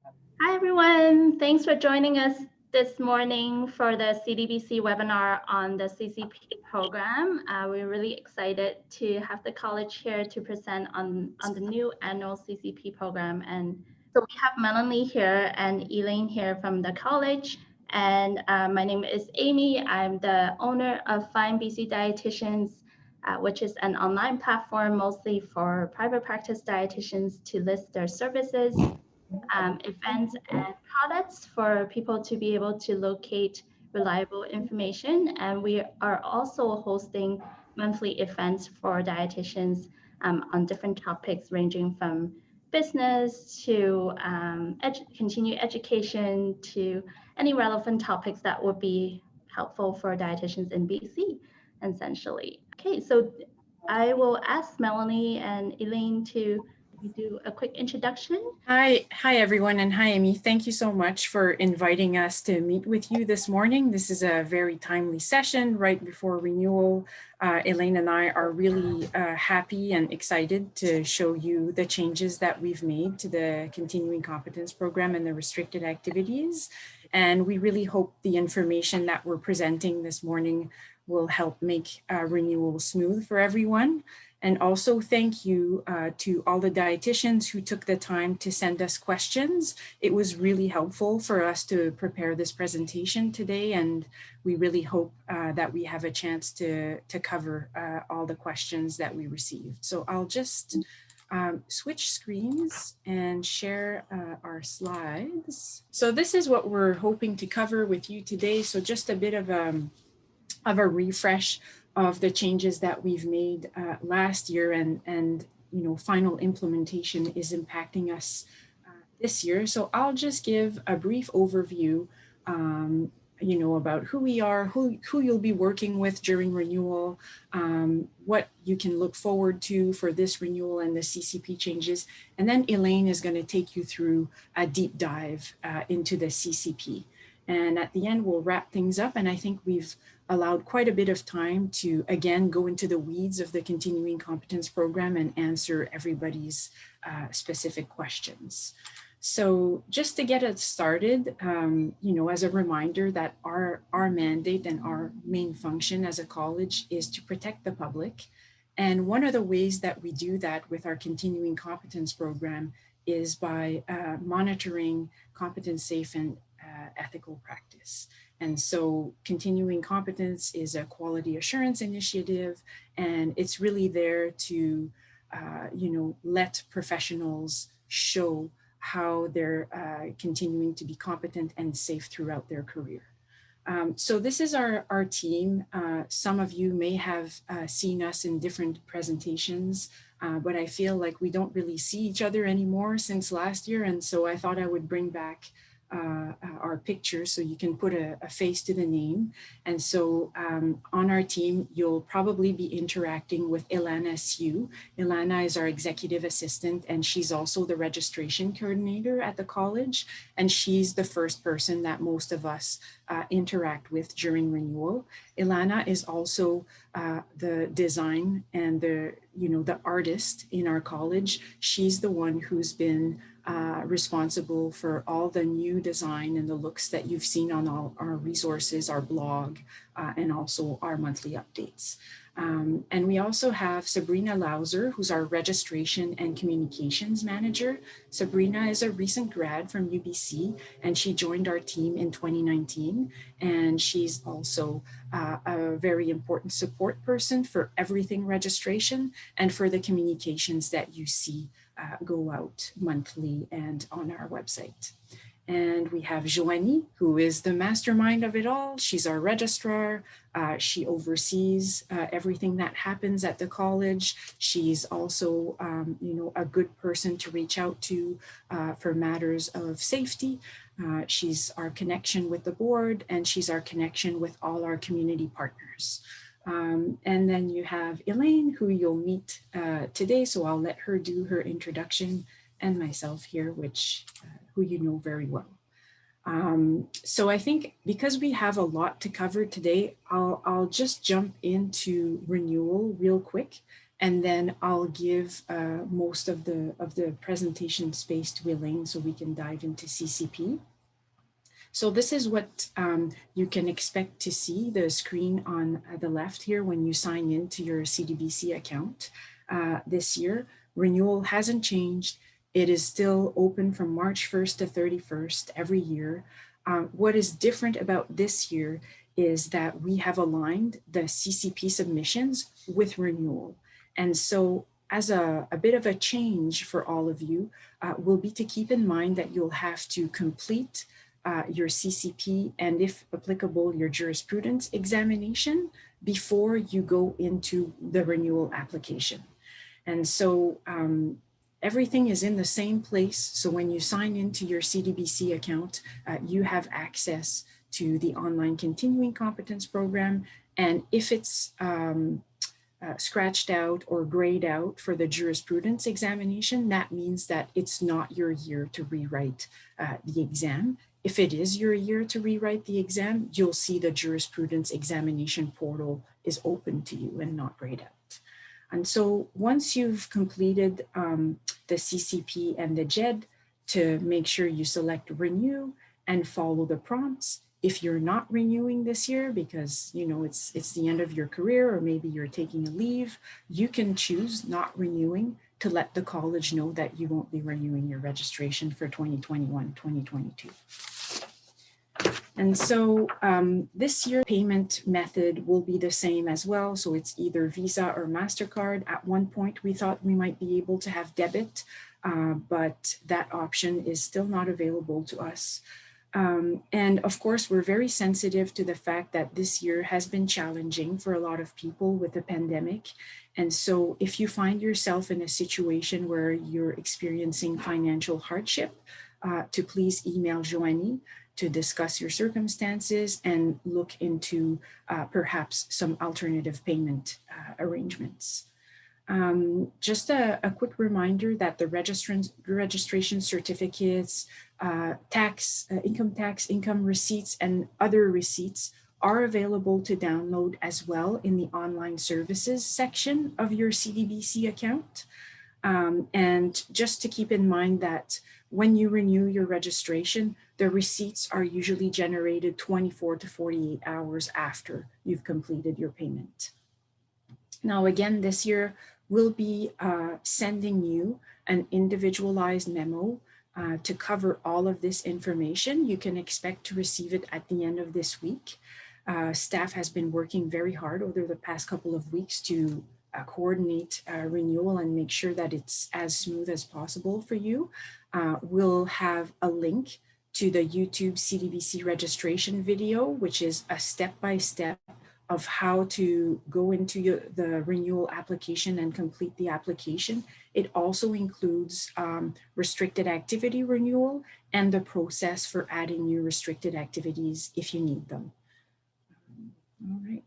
Hi, everyone. Thanks for joining us this morning for the CDBC webinar on the CCP program. We're really excited to have the college here to present on the new annual CCP program. And so we have Melanie here and Elaine here from the college. And my name is Amy. I'm the owner of Find BC Dietitians, which is an online platform mostly for private practice dietitians to list their services, events and products for people to be able to locate reliable information. And we are also hosting monthly events for dietitians on different topics ranging from business to continued education to any relevant topics that would be helpful for dietitians in BC, essentially. Okay, so I will ask Melanie and Elaine to do a quick introduction. Hi everyone, and hi Amy. Thank you so much for inviting us to meet with you this morning. This is a very timely session right before renewal. Elaine and I are really happy and excited to show you the changes that we've made to the continuing competence program and the restricted activities. And we really hope the information that we're presenting this morning will help make renewal smooth for everyone. And also thank you to all the dietitians who took the time to send us questions. It was really helpful for us to prepare this presentation today, and we really hope that we have a chance to cover all the questions that we received. So I'll just switch screens and share our slides. So this is what we're hoping to cover with you today. So just a bit of a refresh of the changes that we've made last year, and final implementation is impacting us this year. So I'll just give a brief overview about who we are, who you'll be working with during renewal, what you can look forward to for this renewal and the CCP changes. And then Elaine is going to take you through a deep dive into the CCP. And at the end, we'll wrap things up. And I think we've allowed quite a bit of time to, again, go into the weeds of the continuing competence program and answer everybody's specific questions. So just to get it started, as a reminder that our mandate and our main function as a college is to protect the public. And one of the ways that we do that with our continuing competence program is by monitoring competent, safe, and ethical practice. And so continuing competence is a quality assurance initiative, and it's really there to, let professionals show how they're continuing to be competent and safe throughout their career. So this is our team. Some of you may have seen us in different presentations, but I feel like we don't really see each other anymore since last year. And so I thought I would bring back our picture so you can put a face to the name. And so on our team, you'll probably be interacting with Ilana Siu. Ilana is our executive assistant, and she's also the registration coordinator at the college. And she's the first person that most of us interact with during renewal. Ilana is also the design and the artist in our college. She's the one who's been responsible for all the new design and the looks that you've seen on all our resources, our blog, and also our monthly updates. And we also have Sabrina Lauser, who's our registration and communications manager. Sabrina is a recent grad from UBC, and she joined our team in 2019. And she's also a very important support person for everything registration and for the communications that you see go out monthly and on our website. And we have Joanie, who is the mastermind of it all. She's our registrar. She oversees everything that happens at the college. She's also, a good person to reach out to for matters of safety. She's our connection with the board, and she's our connection with all our community partners. And then you have Elaine, who you'll meet today. So I'll let her do her introduction, and myself here, who you know very well. So I think because we have a lot to cover today, I'll just jump into renewal real quick and then I'll give most of the presentation space to Elaine so we can dive into CCP. So this is what you can expect to see, the screen on the left here when you sign into your CDBC account this year. Renewal hasn't changed. It is still open from March 1st to 31st every year. What is different about this year is that we have aligned the CCP submissions with renewal. And so as a bit of a change for all of you will be to keep in mind that you'll have to complete your CCP and, if applicable, your jurisprudence examination before you go into the renewal application. And so everything is in the same place. So when you sign into your CDBC account, you have access to the online continuing competence program. And if it's scratched out or grayed out for the jurisprudence examination, that means that it's not your year to rewrite the exam. If it is your year to rewrite the exam, you'll see the jurisprudence examination portal is open to you and not grayed out. And so once you've completed the CCP and the JED, to make sure you select renew and follow the prompts. If you're not renewing this year because it's the end of your career, or maybe you're taking a leave, you can choose not renewing to let the college know that you won't be renewing your registration for 2021-2022. And so this year payment method will be the same as well. So it's either Visa or MasterCard. At one point, we thought we might be able to have debit, but that option is still not available to us. And of course, we're very sensitive to the fact that this year has been challenging for a lot of people with the pandemic. And so if you find yourself in a situation where you're experiencing financial hardship, to please email Joanie to discuss your circumstances and look into perhaps some alternative payment arrangements. Just a quick reminder that the registration certificates, income tax, income receipts, and other receipts are available to download as well in the online services section of your CDBC account. And just to keep in mind that when you renew your registration, the receipts are usually generated 24 to 48 hours after you've completed your payment. Now, again, this year, we'll be sending you an individualized memo to cover all of this information. You can expect to receive it at the end of this week. Staff has been working very hard over the past couple of weeks to coordinate renewal and make sure that it's as smooth as possible for you. We'll have a link to the YouTube CDBC registration video, which is a step-by-step of how to go into the renewal application and complete the application. It also includes restricted activity renewal and the process for adding new restricted activities if you need them. All right.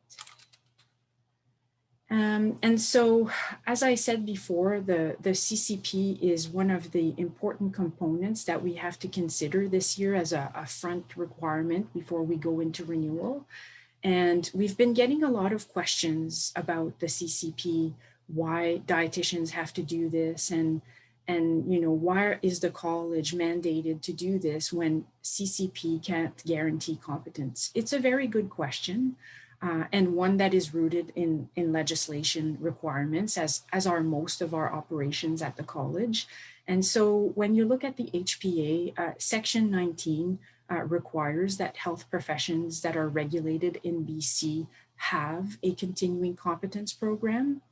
And so, as I said before, the CCP is one of the important components that we have to consider this year as a front requirement before we go into renewal. And we've been getting a lot of questions about the CCP, why dietitians have to do this, and why is the college mandated to do this when CCP can't guarantee competence? It's a very good question. And one that is rooted in legislation requirements, as are most of our operations at the college. And so when you look at the HPA, Section 19 requires that health professions that are regulated in BC have a continuing competence program.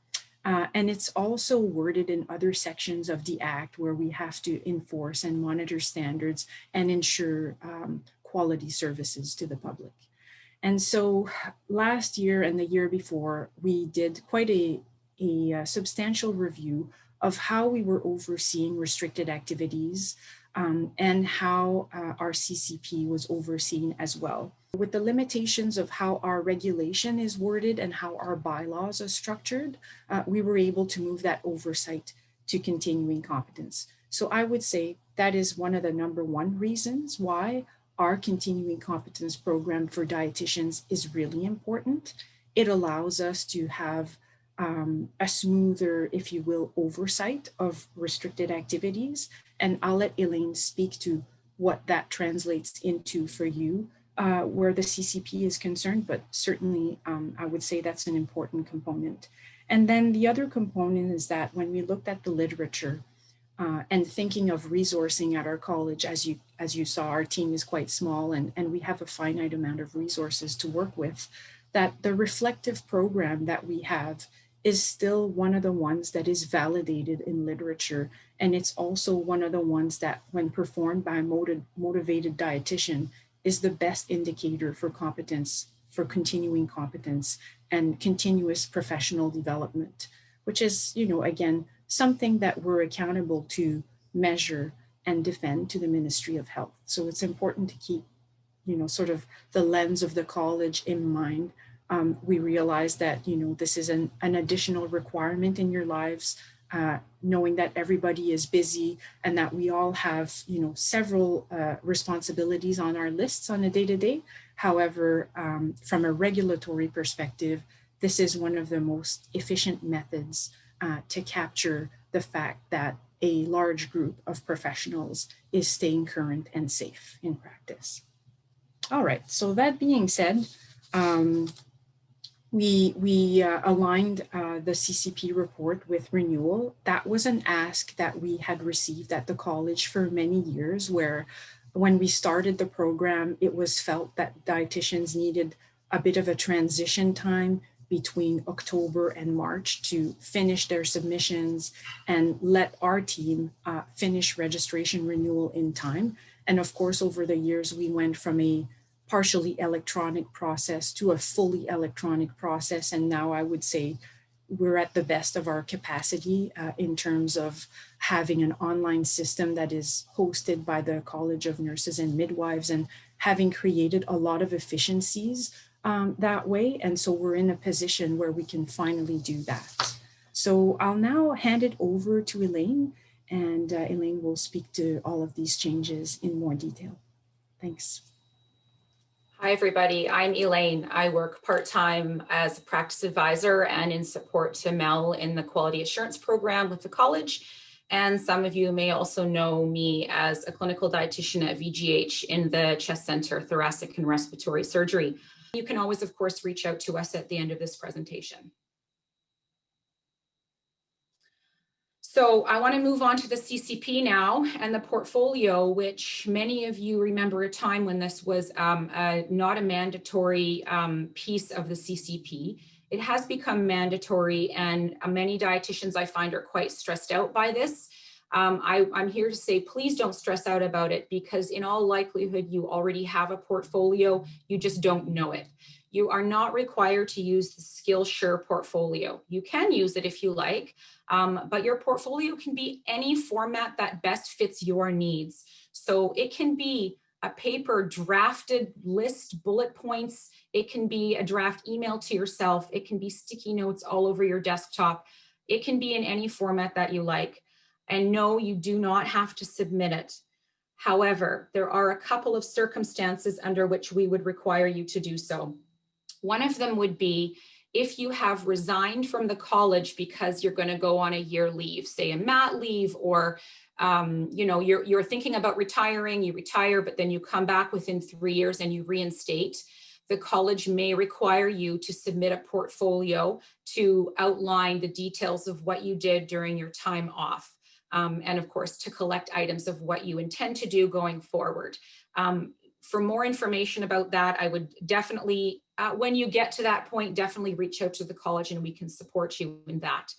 And it's also worded in other sections of the Act where we have to enforce and monitor standards and ensure quality services to the public. And so last year and the year before, we did quite a substantial review of how we were overseeing restricted activities and how our CCP was overseen as well. With the limitations of how our regulation is worded and how our bylaws are structured, we were able to move that oversight to continuing competence. So I would say that is one of the #1 reasons why our continuing competence program for dietitians is really important. It allows us to have a smoother, if you will, oversight of restricted activities. And I'll let Elaine speak to what that translates into for you where the CCP is concerned, but certainly I would say that's an important component. And then the other component is that when we looked at the literature and thinking of resourcing at our college, as you saw, our team is quite small and we have a finite amount of resources to work with, that the reflective program that we have is still one of the ones that is validated in literature. And it's also one of the ones that, when performed by a motivated dietitian, is the best indicator for competence, for continuing competence and continuous professional development, which is, you know, again, something that we're accountable to measure and defend to the Ministry of Health. So it's important to keep, you know, sort of the lens of the college in mind. We realize that, you know, this is an additional requirement in your lives, knowing that everybody is busy and that we all have, you know, several responsibilities on our lists on a day-to-day. However, from a regulatory perspective, this is one of the most efficient methods to capture the fact that a large group of professionals is staying current and safe in practice. All right, so that being said, we aligned the CCP report with renewal. That was an ask that we had received at the college for many years, where when we started the program, it was felt that dietitians needed a bit of a transition time between October and March to finish their submissions and let our team finish registration renewal in time. And of course, over the years, we went from a partially electronic process to a fully electronic process. And now I would say we're at the best of our capacity in terms of having an online system that is hosted by the College of Nurses and Midwives and having created a lot of efficiencies that way. And so we're in a position where we can finally do that. So I'll now hand it over to Elaine, and Elaine will speak to all of these changes in more detail. Thanks. Hi, everybody. I'm Elaine. I work part-time as a practice advisor and in support to Mel in the quality assurance program with the college. And some of you may also know me as a clinical dietitian at VGH in the chest center, thoracic and respiratory surgery. You can always, of course, reach out to us at the end of this presentation. So I want to move on to the CCP now and the portfolio, which many of you remember a time when this was not a mandatory piece of the CCP. It has become mandatory, and many dietitians I find are quite stressed out by this. I'm here to say, please don't stress out about it, because in all likelihood, you already have a portfolio, you just don't know it. You are not required to use the Skillshare portfolio. You can use it if you like, but your portfolio can be any format that best fits your needs. So it can be a paper drafted list, bullet points. It can be a draft email to yourself. It can be sticky notes all over your desktop. It can be in any format that you like. And no, you do not have to submit it. However, there are a couple of circumstances under which we would require you to do so. One of them would be if you have resigned from the college because you're going to go on a year leave, say a mat leave, or you know, you're thinking about retiring, you retire, but then you come back within 3 years and you reinstate. The college may require you to submit a portfolio to outline the details of what you did during your time off. And of course, to collect items of what you intend to do going forward. For more information about that, I would definitely, when you get to that point, definitely reach out to the college and we can support you in that.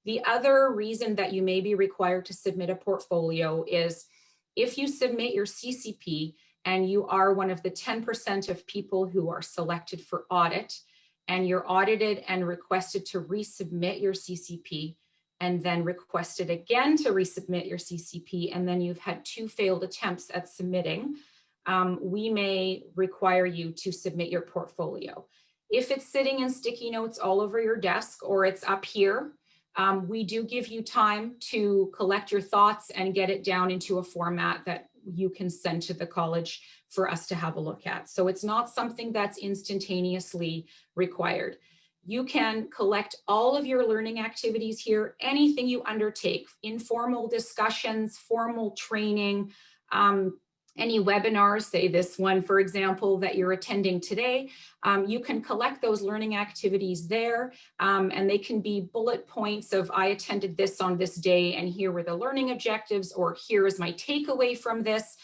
The other reason that you may be required to submit a portfolio is if you submit your CCP and you are one of the 10% of people who are selected for audit, and you're audited and requested to resubmit your CCP, and then requested again to resubmit your CCP, and then you've had 2 failed attempts at submitting, we may require you to submit your portfolio. If it's sitting in sticky notes all over your desk or it's up here, we do give you time to collect your thoughts and get it down into a format that you can send to the college for us to have a look at. So it's not something that's instantaneously required. You can collect all of your learning activities here, anything you undertake, informal discussions, formal training, any webinars, say this one, for example, that you're attending today, you can collect those learning activities there, and they can be bullet points of, I attended this on this day, and here were the learning objectives, or here is my takeaway from this.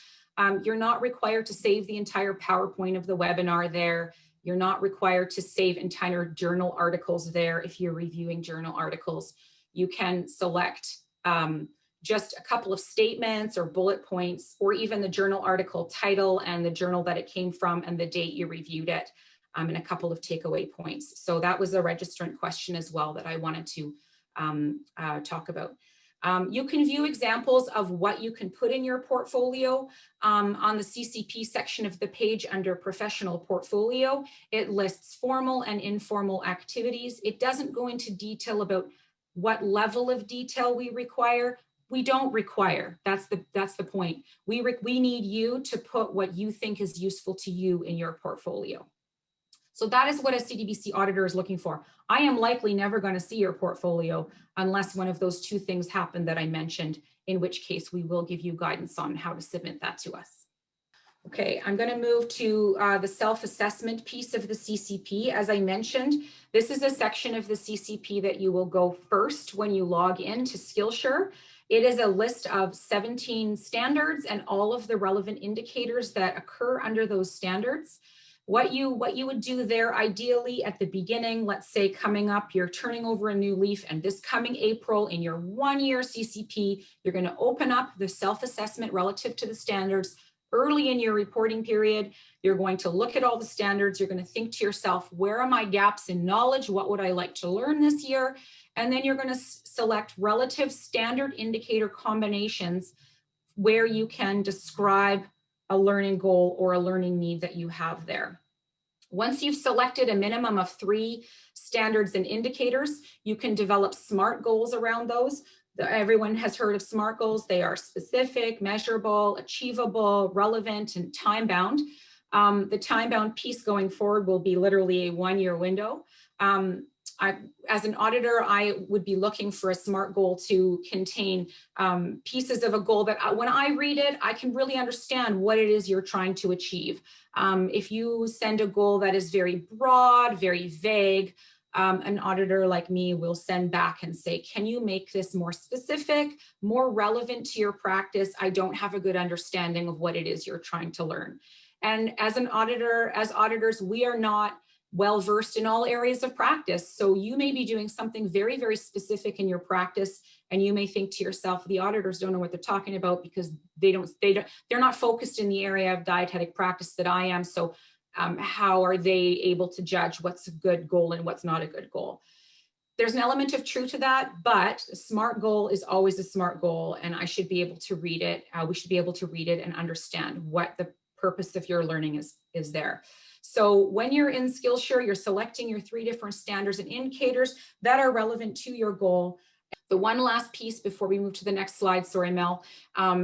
You're not required to save the entire PowerPoint of the webinar there. You're not required to save entire journal articles there if you're reviewing journal articles. You can select just a couple of statements or bullet points, or even the journal article title and the journal that it came from and the date you reviewed it, and a couple of takeaway points. So that was a registrant question as well that I wanted to talk about. You can view examples of what you can put in your portfolio on the CCP section of the page under professional portfolio. It lists formal and informal activities. It doesn't go into detail about what level of detail we require. We don't require, that's the point. We need you to put what you think is useful to you in your portfolio. So that is what a CDBC auditor is looking for. I am likely never going to see your portfolio unless one of those two things happen that I mentioned, in which case we will give you guidance on how to submit that to us. Okay, I'm going to move to the self-assessment piece of the CCP. As I mentioned, this is a section of the CCP that you will go first when you log in to Skillshare. It is a list of 17 standards and all of the relevant indicators that occur under those standards. What you would do there, ideally at the beginning, let's say coming up, you're turning over a new leaf, and this coming April in your 1-year CCP, you're going to open up the self-assessment relative to the standards. Early in your reporting period, you're going to look at all the standards. You're going to think to yourself, where are my gaps in knowledge? What would I like to learn this year? And then you're going to select relative standard indicator combinations where you can describe a learning goal or a learning need that you have there. Once you've selected a minimum of 3 standards and indicators, you can develop SMART goals around those. Everyone has heard of SMART goals. They are specific, measurable, achievable, relevant, and time-bound. The time-bound piece going forward will be literally a 1-year window. As an auditor, I would be looking for a SMART goal to contain pieces of a goal that when I read it, I can really understand what it is you're trying to achieve. If you send a goal that is very broad, very vague, an auditor like me will send back and say, can you make this more specific, more relevant to your practice? I don't have a good understanding of what it is you're trying to learn. And as an auditor, as auditors, we are not well-versed in all areas of practice. So you may be doing something very, very specific in your practice, and you may think to yourself, the auditors don't know what they're talking about because they're not focused in the area of dietetic practice that I am. So how are they able to judge what's a good goal and what's not a good goal? There's an element of truth to that, but a SMART goal is always a SMART goal, and I should be able to read it. We should be able to read it and understand what the purpose of your learning is there. So when you're in Skillshare, you're selecting your 3 different standards and indicators that are relevant to your goal. The one last piece before we move to the next slide, sorry, Mel,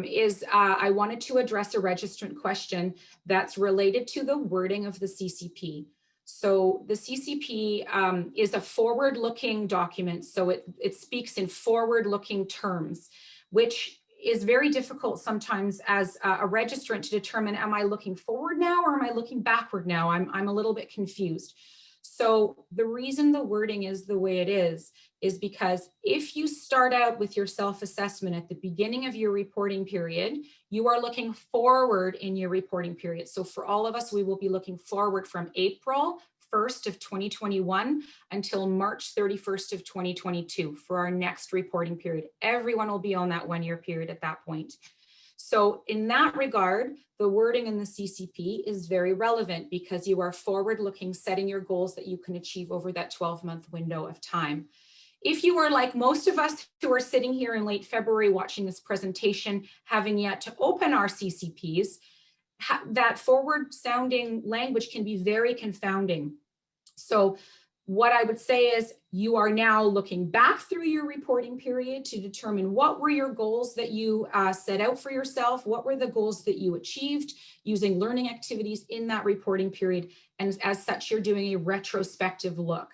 is I wanted to address a registrant question that's related to the wording of the CCP. So the CCP is a forward-looking document, so it speaks in forward-looking terms, which is very difficult sometimes as a registrant to determine, am I looking forward now or am I looking backward now? I'm a little bit confused. So the reason the wording is the way it is because if you start out with your self-assessment at the beginning of your reporting period, you are looking forward in your reporting period. So for all of us, we will be looking forward from April 1st of 2021 until March 31st of 2022 for our next reporting period. Everyone will be on that 1-year period at that point. So in that regard, the wording in the CCP is very relevant because you are forward-looking, setting your goals that you can achieve over that 12-month window of time. If you are like most of us who are sitting here in late February watching this presentation, having yet to open our CCPs, that forward-sounding language can be very confounding. So what I would say is you are now looking back through your reporting period to determine what were your goals that you set out for yourself, what were the goals that you achieved using learning activities in that reporting period, and as such, you're doing a retrospective look.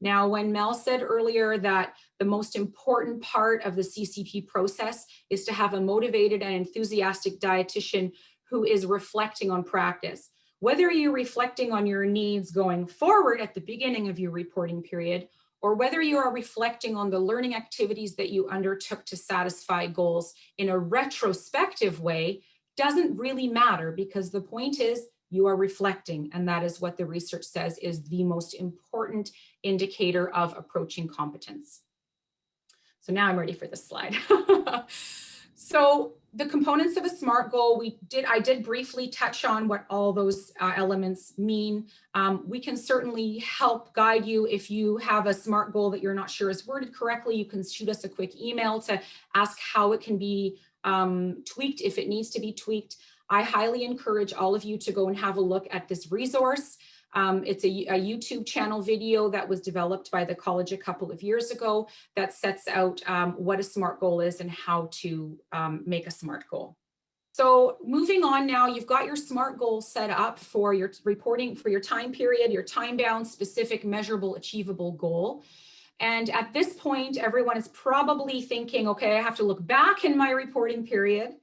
Now, when Mel said earlier that the most important part of the CCP process is to have a motivated and enthusiastic dietitian who is reflecting on practice, whether you're reflecting on your needs going forward at the beginning of your reporting period, or whether you are reflecting on the learning activities that you undertook to satisfy goals in a retrospective way, doesn't really matter, because the point is you are reflecting, and that is what the research says is the most important indicator of approaching competence. So now I'm ready for this slide. So the components of a SMART goal, I did briefly touch on what all those elements mean. We can certainly help guide you. If you have a SMART goal that you're not sure is worded correctly, you can shoot us a quick email to ask how it can be tweaked if it needs to be tweaked. I highly encourage all of you to go and have a look at this resource. It's a YouTube channel video that was developed by the college a couple of years ago that sets out what a SMART goal is and how to make a SMART goal. So moving on now, you've got your SMART goal set up for your reporting, for your time period, your time-bound, specific, measurable, achievable goal. And at this point, everyone is probably thinking, okay, I have to look back in my reporting period.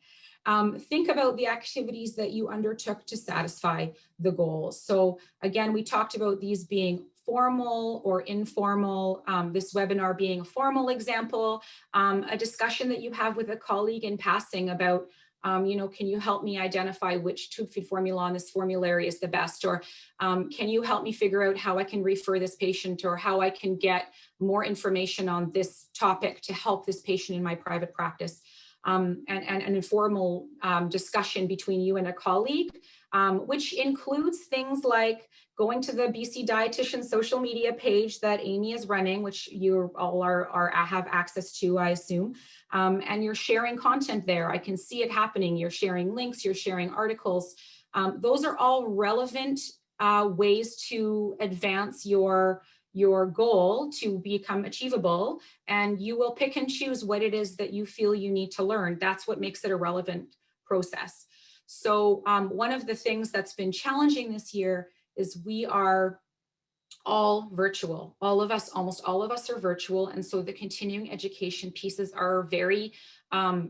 Think about the activities that you undertook to satisfy the goals. So again, we talked about these being formal or informal, this webinar being a formal example, a discussion that you have with a colleague in passing about, can you help me identify which tube feed formula on this formulary is the best? Or can you help me figure out how I can refer this patient, or how I can get more information on this topic to help this patient in my private practice? And an informal discussion between you and a colleague, which includes things like going to the BC Dietitian social media page that Amy is running, which you all have access to, I assume, and you're sharing content there. I can see it happening. You're sharing links, you're sharing articles. Those are all relevant ways to advance your goal to become achievable, and you will pick and choose what it is that you feel you need to learn. That's what makes it a relevant process. So one of the things that's been challenging this year is we are all virtual. All of us, almost all of us are virtual. And so the continuing education pieces are very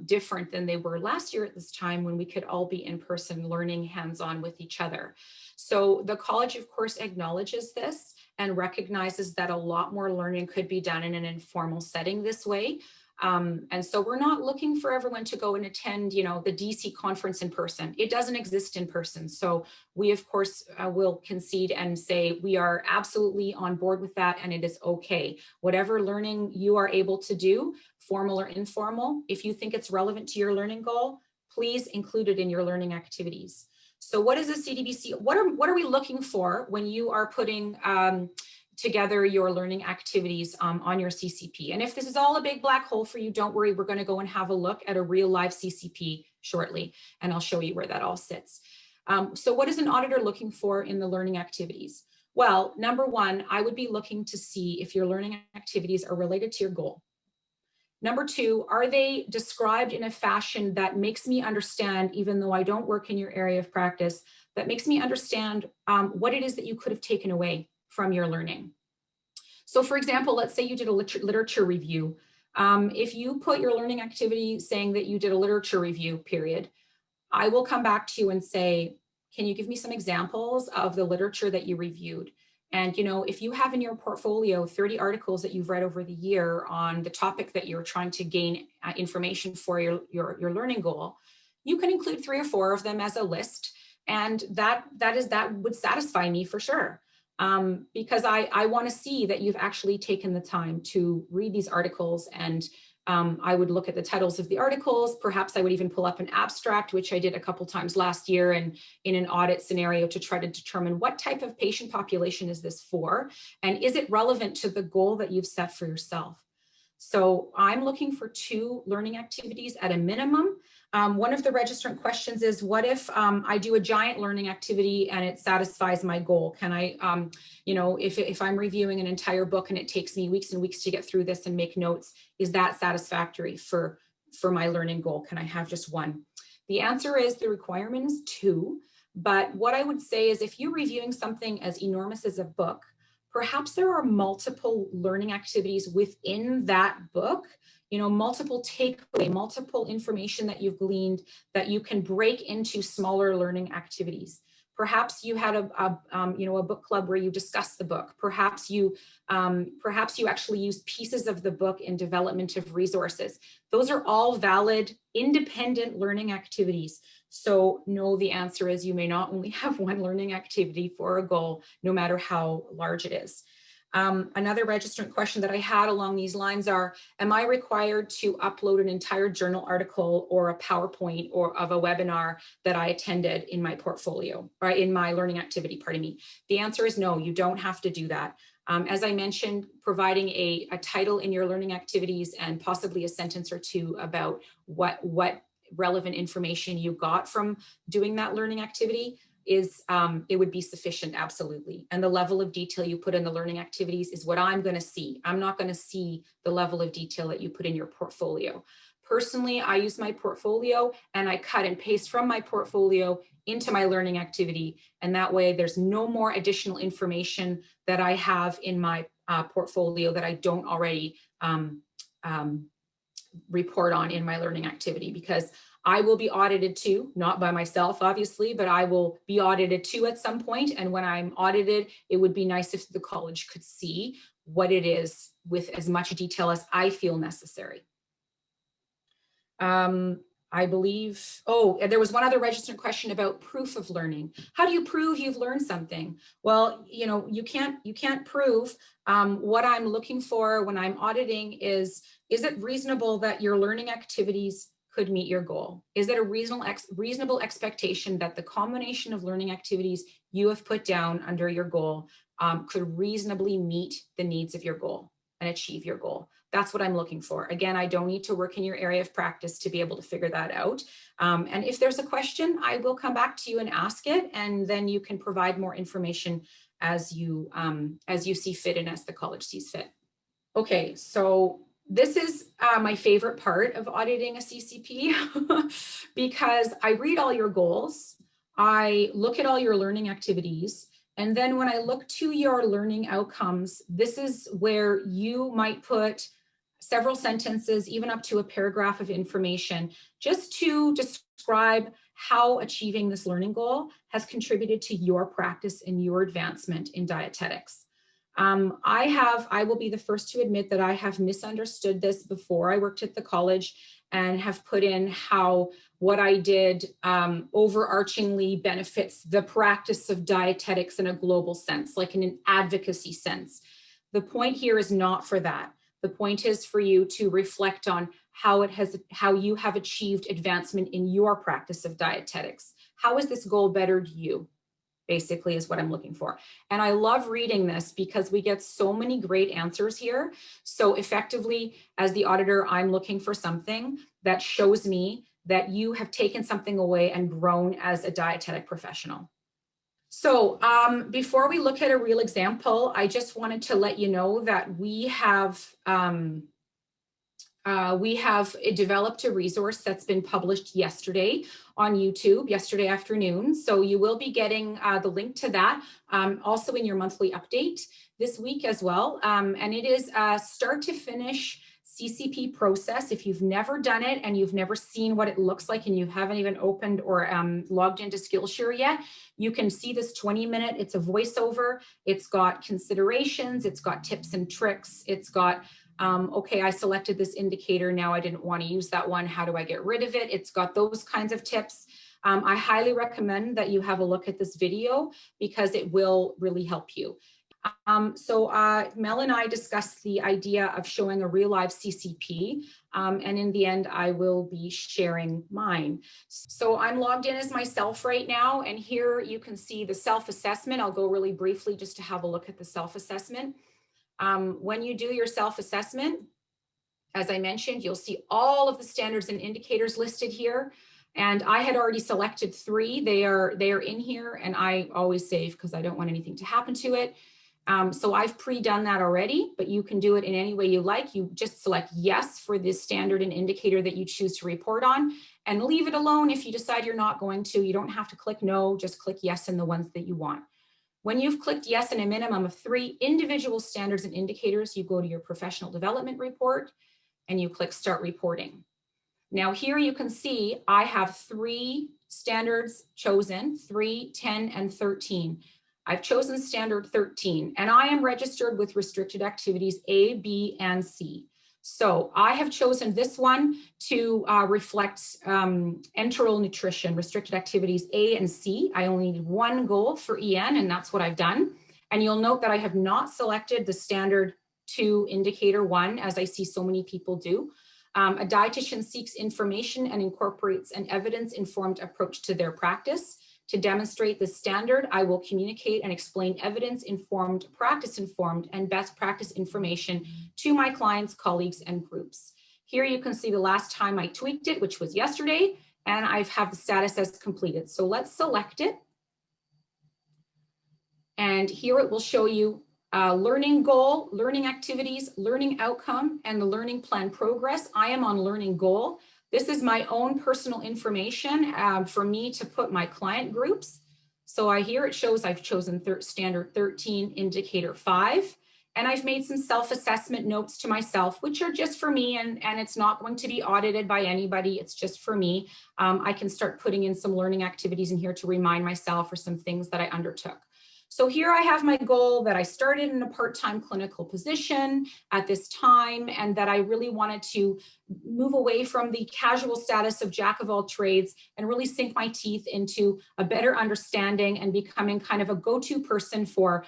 different than they were last year at this time, when we could all be in person learning hands-on with each other. So the college, of course, acknowledges this and recognizes that a lot more learning could be done in an informal setting this way. And so we're not looking for everyone to go and attend, the DC conference in person. It doesn't exist in person. So we, of course, will concede and say we are absolutely on board with that, and it is okay. Whatever learning you are able to do, formal or informal, if you think it's relevant to your learning goal, please include it in your learning activities. So what is a CDBC? What are we looking for when you are putting together your learning activities on your CCP? And if this is all a big black hole for you, don't worry, we're going to go and have a look at a real live CCP shortly, and I'll show you where that all sits. So what is an auditor looking for in the learning activities? Well, number one, I would be looking to see if your learning activities are related to your goal. Number two, are they described in a fashion that makes me understand, even though I don't work in your area of practice, that makes me understand what it is that you could have taken away from your learning? So for example, let's say you did a literature review. If you put your learning activity saying that you did a literature review period, I will come back to you and say, can you give me some examples of the literature that you reviewed? And if you have in your portfolio 30 articles that you've read over the year on the topic that you're trying to gain information for your learning goal, you can include 3 or 4 of them as a list, and that would satisfy me for sure. Because I want to see that you've actually taken the time to read these articles, and I would look at the titles of the articles. Perhaps I would even pull up an abstract, which I did a couple times last year and in an audit scenario, to try to determine what type of patient population is this for, and is it relevant to the goal that you've set for yourself? So I'm looking for 2 learning activities at a minimum. One of the registrant questions is, what if I do a giant learning activity and it satisfies my goal? Can I, if I'm reviewing an entire book and it takes me weeks and weeks to get through this and make notes, is that satisfactory for my learning goal? Can I have just 1? The answer is the requirement is 2. But what I would say is, if you're reviewing something as enormous as a book, perhaps there are multiple learning activities within that book, you know, multiple takeaway, multiple information that you've gleaned that you can break into smaller learning activities. Perhaps you had a book club where you discussed the book. Perhaps you actually used pieces of the book in development of resources. Those are all valid, independent learning activities. So no, the answer is you may not only have one learning activity for a goal, no matter how large it is. Another registrant question that I had along these lines are, am I required to upload an entire journal article or a PowerPoint or of a webinar that I attended in my portfolio, or in my learning activity, pardon me? The answer is no, you don't have to do that. As I mentioned, providing a title in your learning activities and possibly a sentence or two about what relevant information you got from doing that learning activity is, it would be sufficient, absolutely. And the level of detail you put in the learning activities is what I'm going to see. I'm not going to see the level of detail that you put in your portfolio. Personally, I use my portfolio and I cut and paste from my portfolio into my learning activity. And that way there's no more additional information that I have in my portfolio that I don't already report on in my learning activity, because I will be audited too, not by myself, obviously, but I will be audited too at some point. And when I'm audited, it would be nice if the college could see what it is with as much detail as I feel necessary. I believe, there was one other registrant question about proof of learning. How do you prove you've learned something? Well, you know, you can't prove. What I'm looking for when I'm auditing is it reasonable that your learning activities could meet your goal? Is it a reasonable expectation that the combination of learning activities you have put down under your goal could reasonably meet the needs of your goal and achieve your goal? That's what I'm looking for. Again, I don't need to work in your area of practice to be able to figure that out. And if there's a question, I will come back to you and ask it, and then you can provide more information as you see fit and as the college sees fit. Okay, so this is my favorite part of auditing a CCP because I read all your goals, I look at all your learning activities, and then when I look to your learning outcomes, this is where you might put several sentences, even up to a paragraph of information, just to describe how achieving this learning goal has contributed to your practice and your advancement in dietetics. I will be the first to admit that I have misunderstood this before. I worked at the college and have put in how what I did overarchingly benefits the practice of dietetics in a global sense, like in an advocacy sense. The point here is not for that. The point is for you to reflect on how you have achieved advancement in your practice of dietetics. How has this goal bettered you? Basically is what I'm looking for. And I love reading this because we get so many great answers here. So effectively, as the auditor, I'm looking for something that shows me that you have taken something away and grown as a dietetic professional. So before we look at a real example, I just wanted to let you know that we have developed a resource that's been published yesterday on YouTube, yesterday afternoon. So you will be getting the link to that also in your monthly update this week as well. And it is a start to finish CCP process. If you've never done it and you've never seen what it looks like and you haven't even opened or logged into Skillshare yet, you can see this 20-minute, it's a voiceover, it's got considerations, it's got tips and tricks, it's got okay, I selected this indicator, now I didn't want to use that one, how do I get rid of it? It's got those kinds of tips. I highly recommend that you have a look at this video because it will really help you. Mel and I discussed the idea of showing a real live CCP, and in the end, I will be sharing mine. So I'm logged in as myself right now, and here you can see the self-assessment. I'll go really briefly just to have a look at the self-assessment. When you do your self-assessment, as I mentioned, you'll see all of the standards and indicators listed here. And I had already selected 3. They are in here, and I always save because I don't want anything to happen to it. So I've pre-done that already, but you can do it in any way you like. You just select yes for this standard and indicator that you choose to report on, and leave it alone if you decide you're not going to. You don't have to click no, just click yes in the ones that you want. When you've clicked yes in a minimum of 3 individual standards and indicators, you go to your professional development report and you click start reporting. Now here you can see I have 3 standards chosen, 3, 10, and 13. I've chosen standard 13 and I am registered with restricted activities A, B, and C. So I have chosen this one to reflect enteral nutrition, restricted activities A and C. I only need 1 goal for EN and that's what I've done. And you'll note that I have not selected the standard 2 indicator 1 as I see so many people do. A dietitian seeks information and incorporates an evidence-informed approach to their practice. To demonstrate the standard, I will communicate and explain evidence-informed, practice-informed, and best practice information to my clients, colleagues, and groups. Here you can see the last time I tweaked it, which was yesterday, and I have the status as completed. So let's select it. And here it will show you learning goal, learning activities, learning outcome, and the learning plan progress. I am on learning goal. This is my own personal information for me to put my client groups. So here it shows I've chosen standard 13, indicator 5, and I've made some self-assessment notes to myself, which are just for me, and it's not going to be audited by anybody. It's just for me. I can start putting in some learning activities in here to remind myself for some things that I undertook. So here I have my goal that I started in a part-time clinical position at this time, and that I really wanted to move away from the casual status of jack of all trades and really sink my teeth into a better understanding and becoming kind of a go-to person for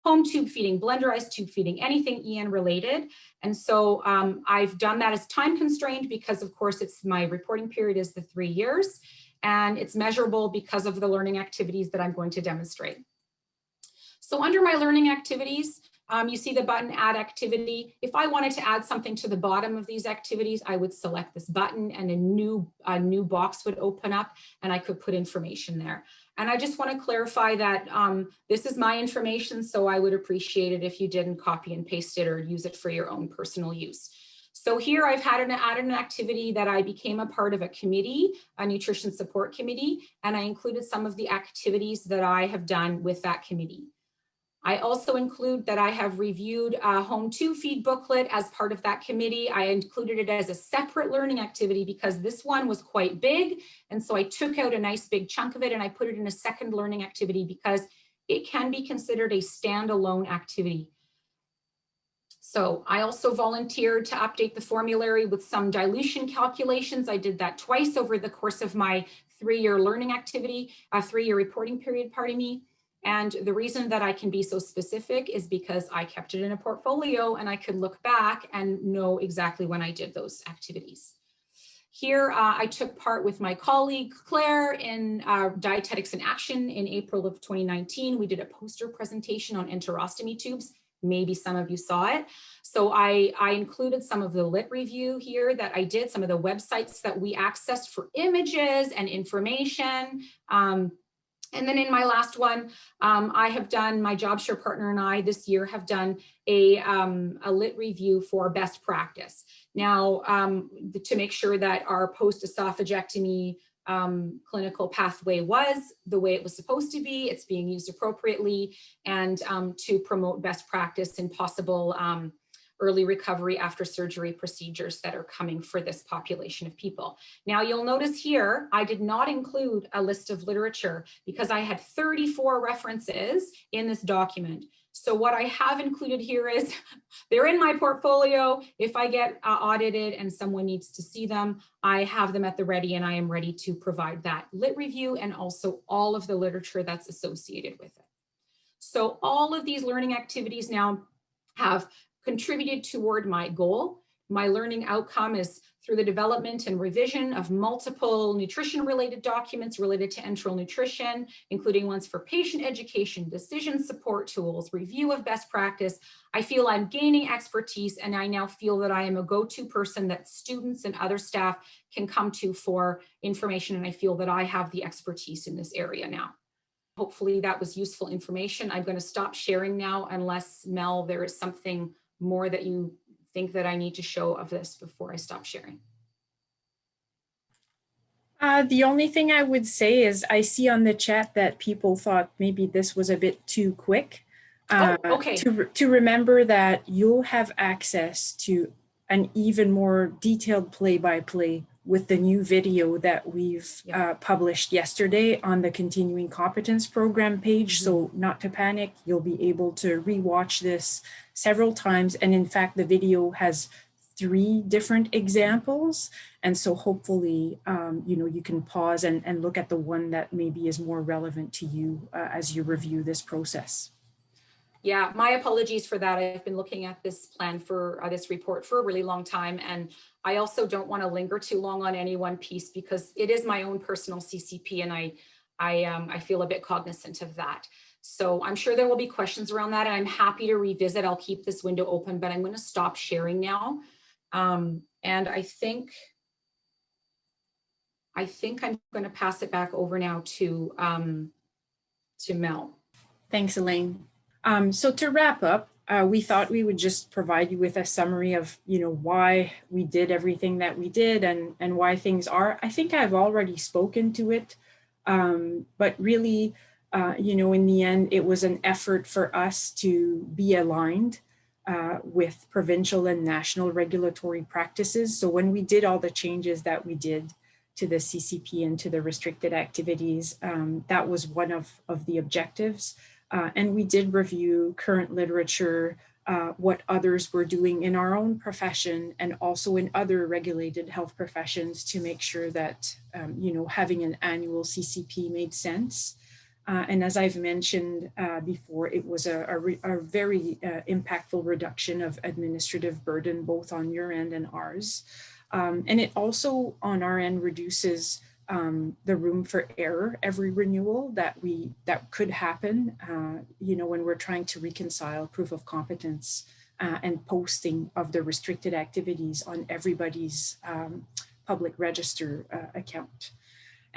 home tube feeding, blenderized tube feeding, anything EN related. And so I've done that as time constrained because of course my reporting period is the 3 years, and it's measurable because of the learning activities that I'm going to demonstrate. So under my learning activities, you see the button add activity. If I wanted to add something to the bottom of these activities, I would select this button and a new box would open up and I could put information there. And I just want to clarify that this is my information, so I would appreciate it if you didn't copy and paste it or use it for your own personal use. So here I've added an activity that I became a part of a committee, a nutrition support committee, and I included some of the activities that I have done with that committee. I also include that I have reviewed a home tube feed booklet as part of that committee. I included it as a separate learning activity because this one was quite big. And so I took out a nice big chunk of it and I put it in a second learning activity because it can be considered a standalone activity. So I also volunteered to update the formulary with some dilution calculations. I did that twice over the course of my 3-year learning activity, 3-year reporting period, pardon me. And the reason that I can be so specific is because I kept it in a portfolio and I could look back and know exactly when I did those activities. Here, I took part with my colleague, Claire, in Dietetics in Action in April of 2019. We did a poster presentation on enterostomy tubes. Maybe some of you saw it. So I included some of the lit review here that I did, some of the websites that we accessed for images and information. And then in my last one, I have done, my job share partner and I this year have done a lit review for best practice. Now, to make sure that our post-esophagectomy clinical pathway was the way it was supposed to be, it's being used appropriately, and to promote best practice in possible early recovery after surgery procedures that are coming for this population of people. Now you'll notice here, I did not include a list of literature because I had 34 references in this document. So what I have included here is, they're in my portfolio. If I get audited and someone needs to see them, I have them at the ready and I am ready to provide that lit review and also all of the literature that's associated with it. So all of these learning activities now have contributed toward my goal. My learning outcome is through the development and revision of multiple nutrition-related documents related to enteral nutrition, including ones for patient education, decision support tools, review of best practice. I feel I'm gaining expertise, and I now feel that I am a go-to person that students and other staff can come to for information, and I feel that I have the expertise in this area now. Hopefully that was useful information. I'm going to stop sharing now unless, Mel, there is something more that you think that I need to show of this before I stop sharing. The only thing I would say is I see on the chat that people thought maybe this was a bit too quick. Okay. To remember that you'll have access to an even more detailed play-by-play with the new video that we've published yesterday on the Continuing Competence Program page. So not to panic, you'll be able to rewatch this several times. And in fact, the video has 3 different examples. And so hopefully, you can pause and look at the one that maybe is more relevant to you as you review this process. Yeah, my apologies for that. I've been looking at this plan for this report for a really long time. And I also don't want to linger too long on any one piece because it is my own personal CCP and I feel a bit cognizant of that. So I'm sure there will be questions around that and I'm happy to revisit. I'll keep this window open, but I'm going to stop sharing now. And I think I'm going to pass it back over now to Mel. Thanks, Elaine. So to wrap up, we thought we would just provide you with a summary of, why we did everything that we did and why things are. I think I've already spoken to it, but really, in the end, it was an effort for us to be aligned with provincial and national regulatory practices. So when we did all the changes that we did to the CCP and to the restricted activities, that was one of the objectives. And we did review current literature, what others were doing in our own profession and also in other regulated health professions to make sure that, having an annual CCP made sense. And as I've mentioned before, it was a very impactful reduction of administrative burden, both on your end and ours. And it also, on our end, reduces the room for error every renewal that could happen, when we're trying to reconcile proof of competence and posting of the restricted activities on everybody's public register account.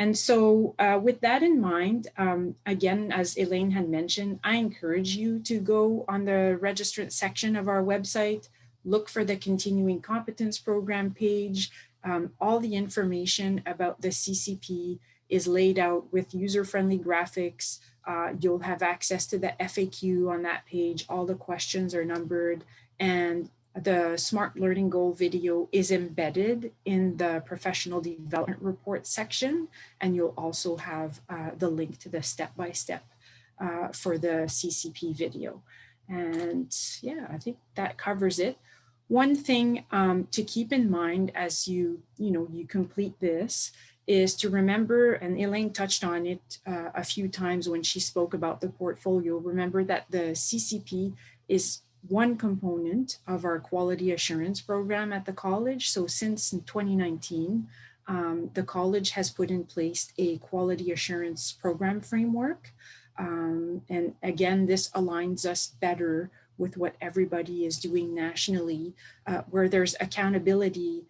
And so with that in mind, again, as Elaine had mentioned, I encourage you to go on the registrant section of our website, look for the Continuing Competence Program page. All the information about the CCP is laid out with user-friendly graphics. You'll have access to the FAQ on that page. All the questions are numbered, and the Smart Learning Goal video is embedded in the Professional Development Report section, and you'll also have the link to the step-by-step for the CCP video. And yeah, I think that covers it. One thing to keep in mind as you complete this is to remember, and Elaine touched on it a few times when she spoke about the portfolio, remember that the CCP is one component of our quality assurance program at the college. So since 2019, the college has put in place a quality assurance program framework. And again, this aligns us better with what everybody is doing nationally, where there's accountability,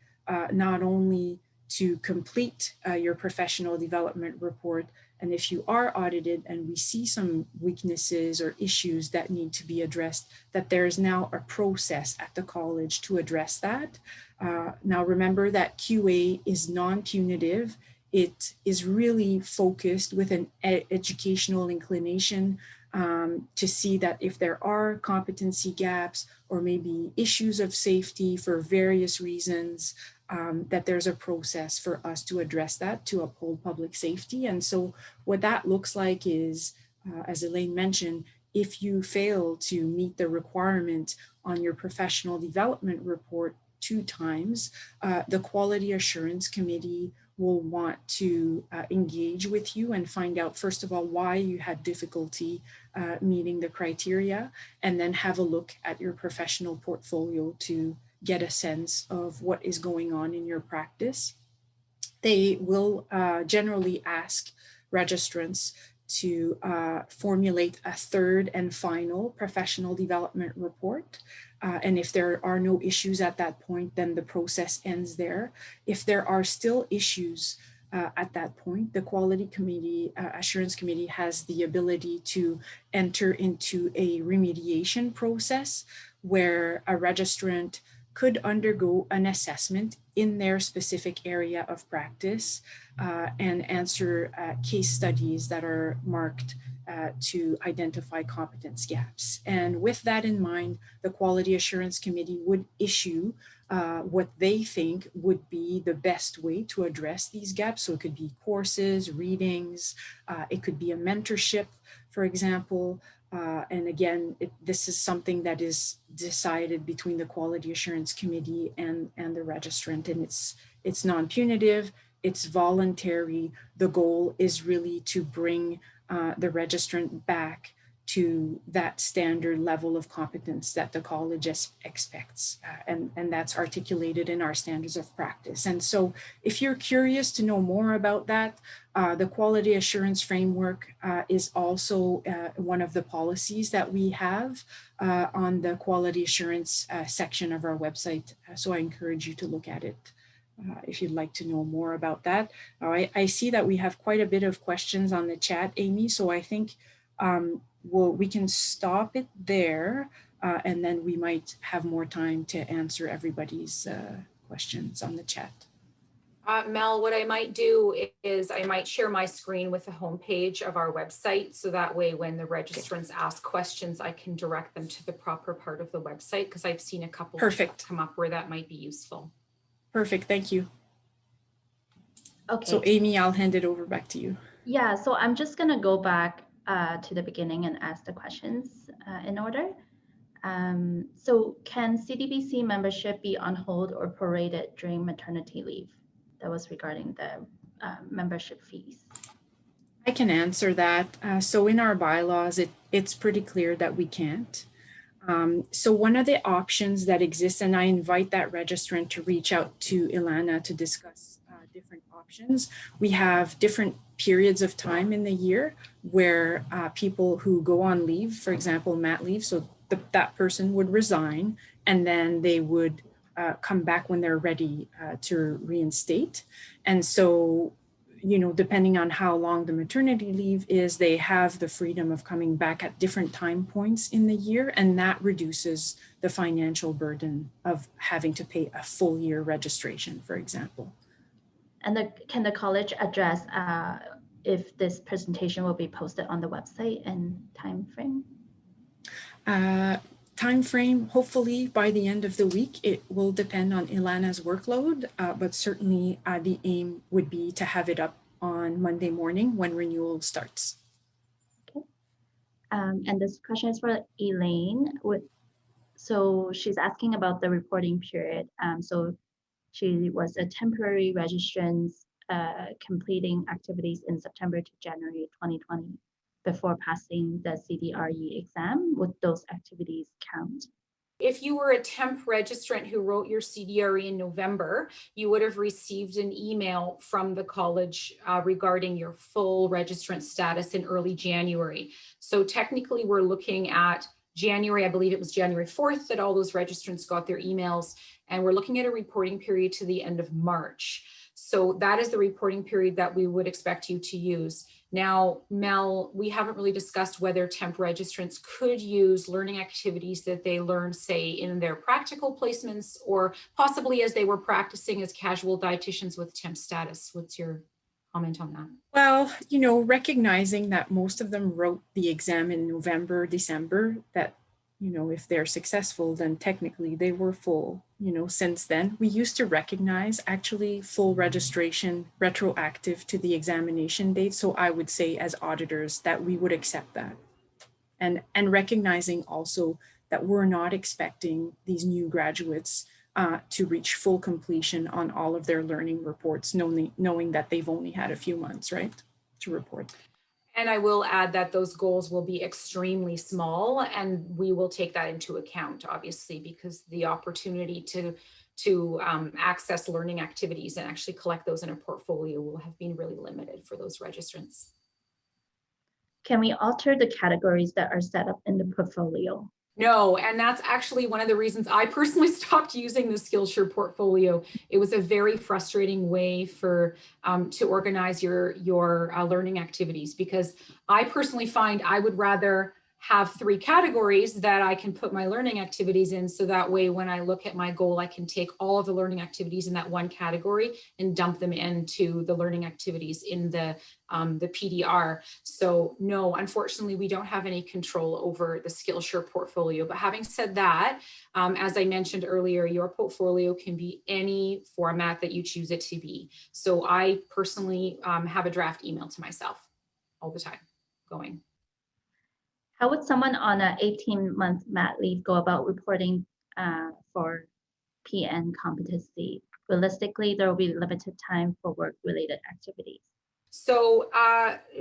not only to complete your professional development report, and if you are audited and we see some weaknesses or issues that need to be addressed, that there is now a process at the college to address that. Now remember that QA is non-punitive. It is really focused with an educational inclination to see that if there are competency gaps or maybe issues of safety for various reasons, that there's a process for us to address that to uphold public safety. And so what that looks like is, as Elaine mentioned, if you fail to meet the requirement on your professional development report 2 times, the Quality Assurance Committee will want to engage with you and find out, first of all, why you had difficulty meeting the criteria, and then have a look at your professional portfolio to get a sense of what is going on in your practice. They will generally ask registrants to formulate a 3rd and final professional development report. And if there are no issues at that point, then the process ends there. If there are still issues at that point, the Quality Committee, Assurance Committee has the ability to enter into a remediation process where a registrant could undergo an assessment in their specific area of practice and answer case studies that are marked to identify competence gaps. And with that in mind, the Quality Assurance Committee would issue what they think would be the best way to address these gaps. So it could be courses, readings, it could be a mentorship, for example. And again, this is something that is decided between the Quality Assurance Committee and the registrant, and it's non-punitive, it's voluntary. The goal is really to bring the registrant back to that standard level of competence that the college expects. And that's articulated in our standards of practice. And so if you're curious to know more about that, the quality assurance framework is also one of the policies that we have on the quality assurance section of our website. So I encourage you to look at it. If you'd like to know more about that. I see that we have quite a bit of questions on the chat, Amy, so I think we can stop it there and then we might have more time to answer everybody's questions on the chat. Mel, what I might do is I might share my screen with the homepage of our website, so that way when the registrants ask questions, I can direct them to the proper part of the website, because I've seen a couple come up where that might be useful. Perfect, thank you. Okay. So Amy, I'll hand it over back to you. Yeah, so I'm just gonna go back to the beginning and ask the questions in order. So can CDBC membership be on hold or prorated during maternity leave? That was regarding the membership fees. I can answer that. So in our bylaws, it's pretty clear that we can't. So one of the options that exists, and I invite that registrant to reach out to Ilana to discuss different options. We have different periods of time in the year where people who go on leave, for example, mat leave, so that person would resign and then they would come back when they're ready to reinstate. And so, you know, depending on how long the maternity leave is, they have the freedom of coming back at different time points in the year, and that reduces the financial burden of having to pay a full year registration, for example. And can the college address if this presentation will be posted on the website and time frame? Time frame, hopefully by the end of the week. It will depend on Ilana's workload, but certainly the aim would be to have it up on Monday morning when renewal starts. Okay. And this question is for Elaine. So she's asking about the reporting period. So she was a temporary registrant completing activities in September to January 2020 before passing the CDRE exam. Would those activities count? If you were a temp registrant who wrote your CDRE in November, you would have received an email from the college regarding your full registrant status in early January. So technically we're looking at January, I believe it was January 4th that all those registrants got their emails, and we're looking at a reporting period to the end of March. So that is the reporting period that we would expect you to use. Now, Mel, we haven't really discussed whether temp registrants could use learning activities that they learned, say, in their practical placements, or possibly as they were practicing as casual dietitians with temp status. What's your comment on that? Well, you know, recognizing that most of them wrote the exam in November, December, that, you know, if they're successful, then technically they were full. You know, since then, we used to recognize actually full registration retroactive to the examination date. So I would say as auditors that we would accept that. And recognizing also that we're not expecting these new graduates to reach full completion on all of their learning reports, knowing that they've only had a few months, right, to report. And I will add that those goals will be extremely small, and we will take that into account, obviously, because the opportunity to access learning activities and actually collect those in a portfolio will have been really limited for those registrants. Can we alter the categories that are set up in the portfolio? No, and that's actually one of the reasons I personally stopped using the Skillshare portfolio. It was a very frustrating way for to organize your learning activities, because I personally find I would rather have 3 categories that I can put my learning activities in. So that way, when I look at my goal, I can take all of the learning activities in that one category and dump them into the learning activities in the PDR. So no, unfortunately, we don't have any control over the Skillshare portfolio. But having said that, as I mentioned earlier, your portfolio can be any format that you choose it to be. So I personally have a draft email to myself all the time going. How would someone on an 18-month mat leave go about reporting for PN competency? Realistically, there will be limited time for work-related activities. So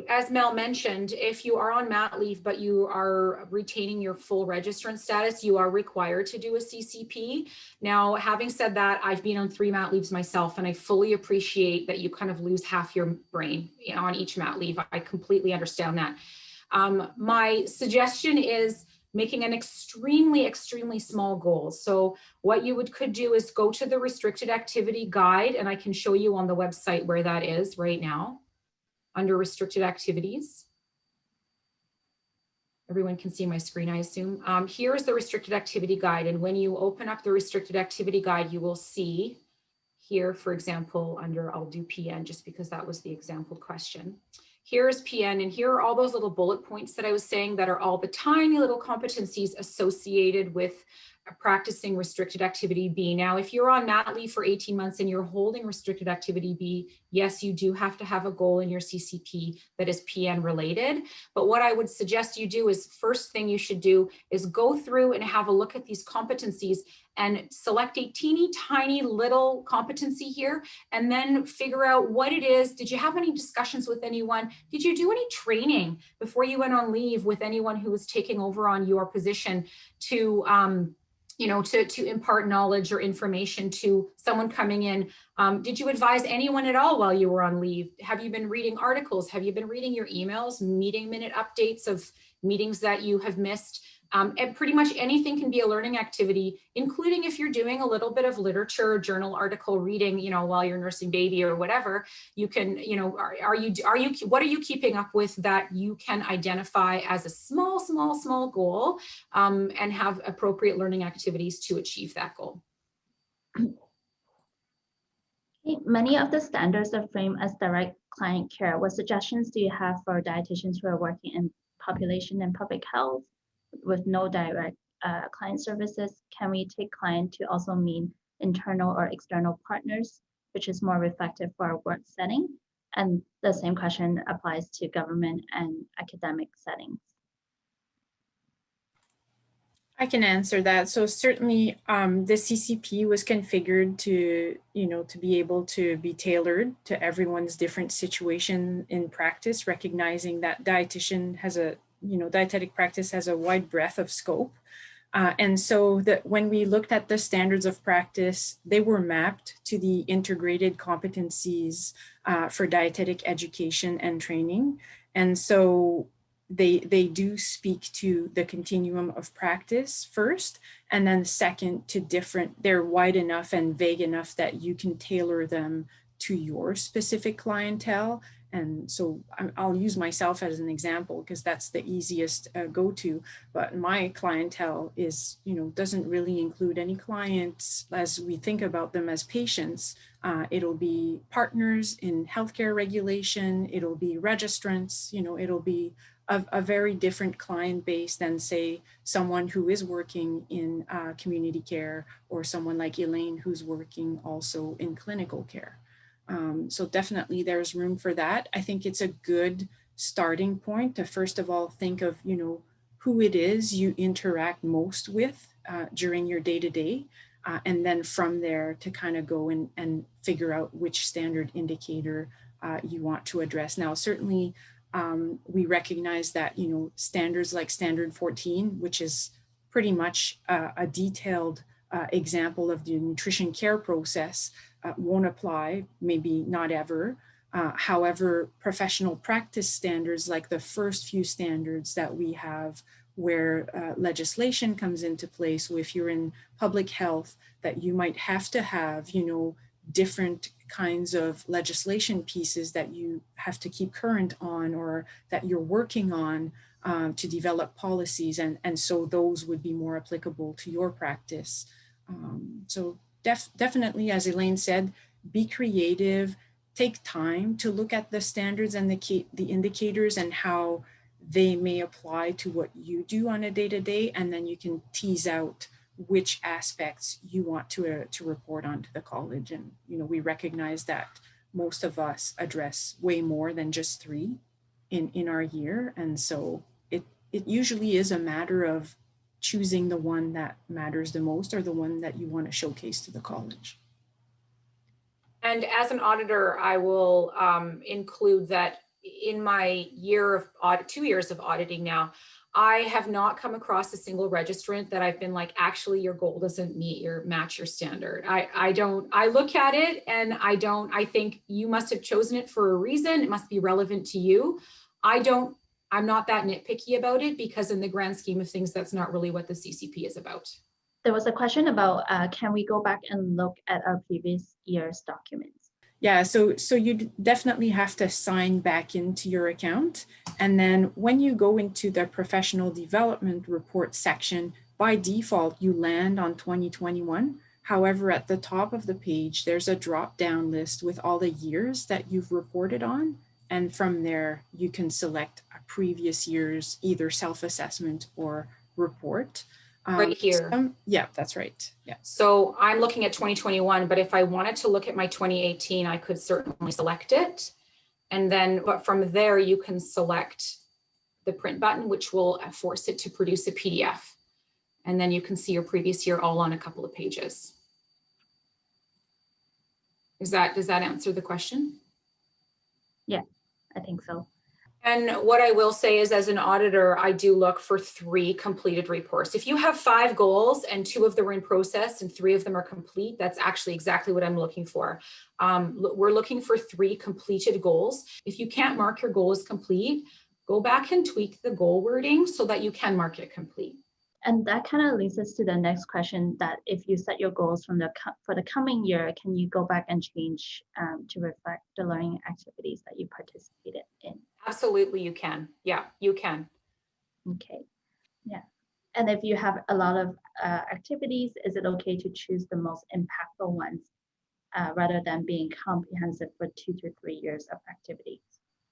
as Mel mentioned, if you are on mat leave, but you are retaining your full registrant status, you are required to do a CCP. Now, having said that, I've been on 3 mat leaves myself, and I fully appreciate that you kind of lose half your brain on each mat leave. I completely understand that. My suggestion is making an extremely small goal. So what you could do is go to the restricted activity guide, and I can show you on the website where that is right now. Under restricted activities. Everyone can see my screen, I assume. Here is the restricted activity guide. And when you open up the restricted activity guide, you will see here, for example, under, I'll do PN just because that was the example question. Here's PN, and here are all those little bullet points that I was saying that are all the tiny little competencies associated with practicing restricted activity B. Now, if you're on mat leave for 18 months and you're holding restricted activity B, yes, you do have to have a goal in your CCP that is PN related. But what I would suggest you do is, first thing you should do is go through and have a look at these competencies and select a teeny tiny little competency here, and then figure out what it is. Did you have any discussions with anyone? Did you do any training before you went on leave with anyone who was taking over on your position to to impart knowledge or information to someone coming in? Did you advise anyone at all while you were on leave? Have you been reading articles? Have you been reading your emails, meeting minute updates of meetings that you have missed? And pretty much anything can be a learning activity, including if you're doing a little bit of literature, journal article reading, while you're nursing baby or whatever. You can, what are you keeping up with that you can identify as a small goal, and have appropriate learning activities to achieve that goal? Many of the standards are framed as direct client care. What suggestions do you have for dietitians who are working in population and public health with no direct client services? Can we take client to also mean internal or external partners, which is more reflective for our work setting? And the same question applies to government and academic settings. I can answer that. So certainly the CCP was configured to, to be able to be tailored to everyone's different situation in practice, recognizing that dietetic practice has a wide breadth of scope. And so that when we looked at the standards of practice, they were mapped to the integrated competencies for dietetic education and training. And so they do speak to the continuum of practice first, and then second to they're wide enough and vague enough that you can tailor them to your specific clientele. And so I'll use myself as an example because that's the easiest go-to, but my clientele is, doesn't really include any clients as we think about them as patients. It'll be partners in healthcare regulation, it'll be registrants, it'll be a very different client base than, say, someone who is working in community care, or someone like Elaine who's working also in clinical care. So definitely there's room for that. I think it's a good starting point to first of all think of, who it is you interact most with during your day-to-day. And then from there to kind of go and figure out which standard indicator you want to address. Now, certainly we recognize that, standards like Standard 14, which is pretty much a detailed example of the nutrition care process, won't apply, maybe not ever. However, professional practice standards, like the first few standards that we have where legislation comes into play. So if you're in public health, that you might have to have, different kinds of legislation pieces that you have to keep current on or that you're working on to develop policies, and so those would be more applicable to your practice. So definitely, as Elaine said, be creative, take time to look at the standards and the indicators and how they may apply to what you do on a day-to-day, and then you can tease out which aspects you want to report on to the college. And, you know, we recognize that most of us address way more than just 3 in our year. And so it usually is a matter of choosing the one that matters the most or the one that you want to showcase to the college. And as an auditor, I will include that in my year of 2 years of auditing now, I have not come across a single registrant that I've been like, actually, your goal doesn't match your standard. I look at it and I think you must have chosen it for a reason. It must be relevant to you. I'm not that nitpicky about it, because in the grand scheme of things, that's not really what the CCP is about. There was a question about, can we go back and look at our previous year's documents? Yeah, so you definitely have to sign back into your account. And then when you go into the professional development report section, by default, you land on 2021. However, at the top of the page, there's a drop-down list with all the years that you've reported on. And from there, you can select a previous year's either self-assessment or report. Right here. Yeah, that's right. Yeah. So I'm looking at 2021, but if I wanted to look at my 2018, I could certainly select it. And then, but from there, you can select the print button, which will force it to produce a PDF. And then you can see your previous year all on a couple of pages. Does that answer the question? Yeah, I think so. And what I will say is, as an auditor, I do look for 3 completed reports. If you have 5 goals and 2 of them are in process and 3 of them are complete, that's actually exactly what I'm looking for. We're looking for 3 completed goals. If you can't mark your goal as complete, go back and tweak the goal wording so that you can mark it complete. And that kind of leads us to the next question, that if you set your goals for the coming year, can you go back and change to reflect the learning activities that you participated in? Absolutely, you can. Yeah, you can. Okay, yeah. And if you have a lot of activities, is it okay to choose the most impactful ones rather than being comprehensive for 2 to 3 years of activities?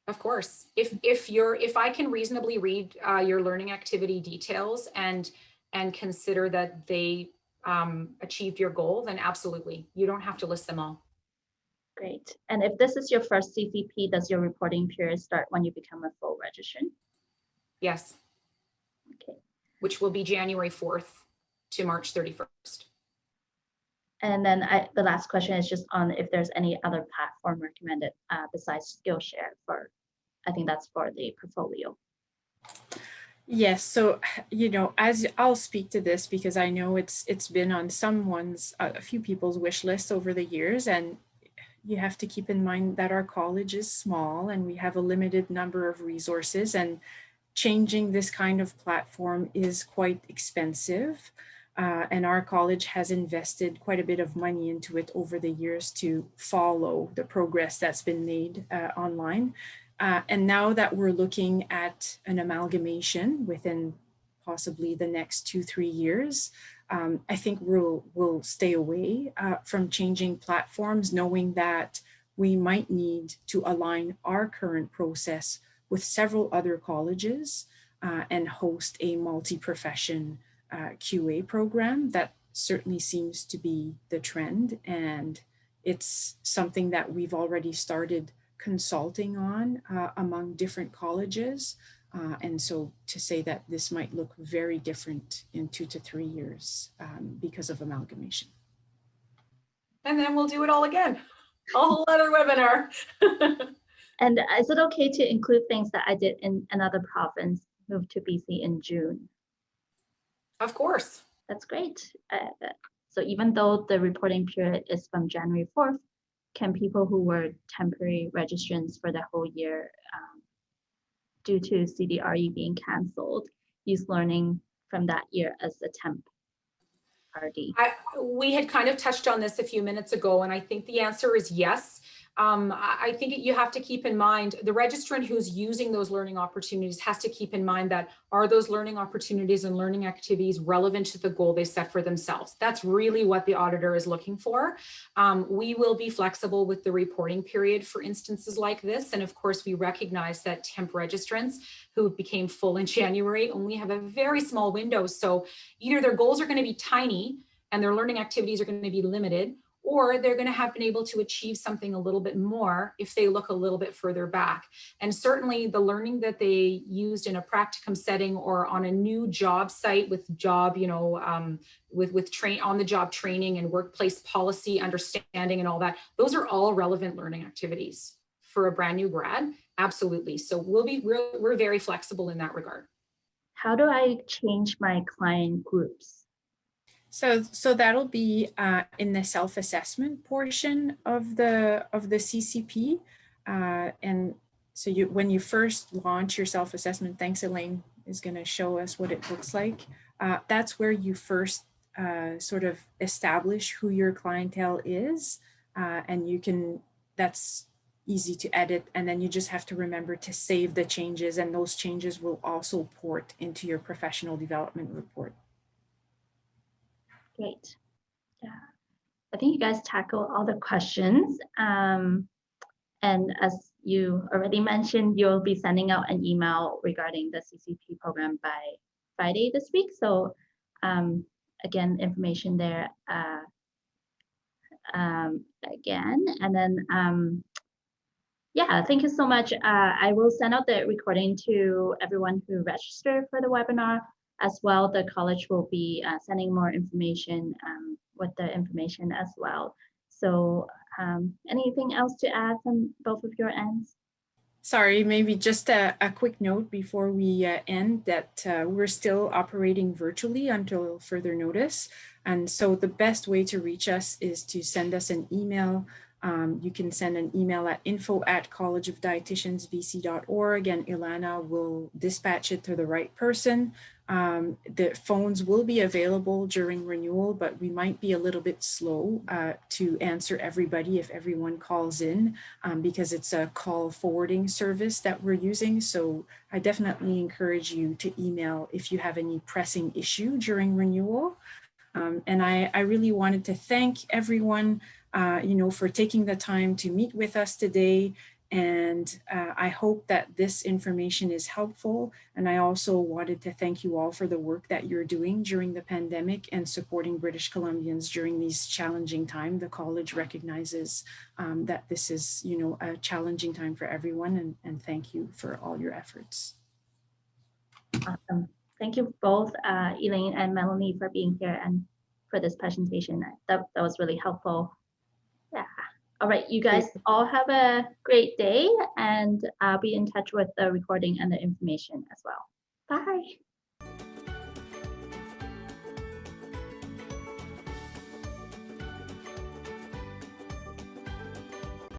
Of course, if I can reasonably read your learning activity details and consider that they achieved your goal, then absolutely, you don't have to list them all. Great. And if this is your first CCP, does your reporting period start when you become a full registrant? Yes. Okay. Which will be January 4th to March 31st. And then the last question is just on if there's any other platform recommended besides Skillshare for, I think that's for the portfolio. Yes, so, you know, as I'll speak to this because I know it's been on a few people's wish lists over the years, and you have to keep in mind that our college is small and we have a limited number of resources, and changing this kind of platform is quite expensive. And our college has invested quite a bit of money into it over the years to follow the progress that's been made online. And now that we're looking at an amalgamation within possibly the next 2-3 years, I think we'll stay away from changing platforms, knowing that we might need to align our current process with several other colleges and host a multi-profession QA program. That certainly seems to be the trend, and it's something that we've already started consulting on among different colleges. And so to say that this might look very different in 2 to 3 years because of amalgamation. And then we'll do it all again, a whole other webinar. And is it okay to include things that I did in another province, moved to BC in June? Of course. That's great. So even though the reporting period is from January 4th, can people who were temporary registrants for the whole year due to CDRE being canceled use learning from that year as a temp party? We had kind of touched on this a few minutes ago, and I think the answer is yes. I think you have to keep in mind the registrant who's using those learning opportunities has to keep in mind that are those learning opportunities and learning activities relevant to the goal they set for themselves? That's really what the auditor is looking for. We will be flexible with the reporting period for instances like this. And of course, we recognize that temp registrants who became full in January only have a very small window. So either their goals are going to be tiny and their learning activities are going to be limited, or they're going to have been able to achieve something a little bit more if they look a little bit further back. And certainly the learning that they used in a practicum setting or on a new job site with job, with on the job training and workplace policy understanding and all that, those are all relevant learning activities for a brand new grad. Absolutely. So we're very flexible in that regard. How do I change my client groups? So that'll be in the self-assessment portion of the CCP, and so when you first launch your self-assessment, thanks Elaine is going to show us what it looks like. That's where you first sort of establish who your clientele is, and that's easy to edit, and then you just have to remember to save the changes, and those changes will also port into your professional development report. Great. Yeah, I think you guys tackle all the questions. And as you already mentioned, you'll be sending out an email regarding the CCP program by Friday this week. So again, information there again. And then, yeah, thank you so much. I will send out the recording to everyone who registered for the webinar. As well, the college will be sending more information with the information as well. So anything else to add from both of your ends? Sorry, maybe just a quick note before we end that we're still operating virtually until further notice. And so the best way to reach us is to send us an email. You can send an email at info@collegeofdietitiansvc.org, and Ilana will dispatch it to the right person. The phones will be available during renewal, but we might be a little bit slow to answer everybody if everyone calls in because it's a call forwarding service that we're using. So I definitely encourage you to email if you have any pressing issue during renewal. And I really wanted to thank everyone for taking the time to meet with us today. And I hope that this information is helpful. And I also wanted to thank you all for the work that you're doing during the pandemic and supporting British Columbians during these challenging times. The college recognizes that this is, a challenging time for everyone. And thank you for all your efforts. Awesome. Thank you both, Elaine and Melanie, for being here and for this presentation. That was really helpful. Yeah. All right, you guys all have a great day, and I'll be in touch with the recording and the information as well. Bye.